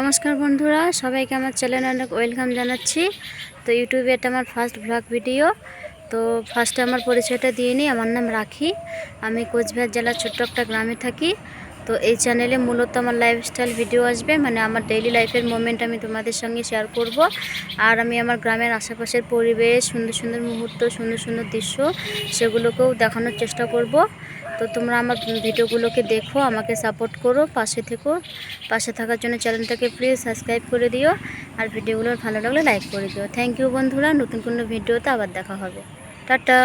নমস্কার বন্ধুরা, সবাইকে আমার চ্যানেলে অনেক ওয়েলকাম জানাচ্ছি। তো ইউটিউবে এটা আমার ফার্স্ট ব্লগ ভিডিও। তো ফার্স্টে আমার পরিচয়টা দিয়ে নিই। আমার নাম রাখি, আমি কোচবিহার জেলার ছোট্ট একটা গ্রামে থাকি। তো এই চ্যানেলে মূলত আমার লাইফস্টাইল ভিডিও আসবে, মানে আমার ডেইলি লাইফের মোমেন্ট আমি তোমাদের সঙ্গে শেয়ার করব। আর আমি আমার গ্রামের আশেপাশের পরিবেশ, সুন্দর সুন্দর মুহূর্ত, সুন্দর সুন্দর দৃশ্য, সেগুলোকেও দেখানোর চেষ্টা করব। তো তোমরা আমার ভিডিওগুলোকে দেখো, আমাকে সাপোর্ট করো, পাশে থেকো। পাশে থাকার জন্য চ্যানেলটাকে প্লিজ সাবস্ক্রাইব করে দিও, আর ভিডিওগুলো ভালো লাগলে লাইক করে দিও। থ্যাংক ইউ বন্ধুরা। নতুন কোনো ভিডিওতে আবার দেখা হবে। টাটা।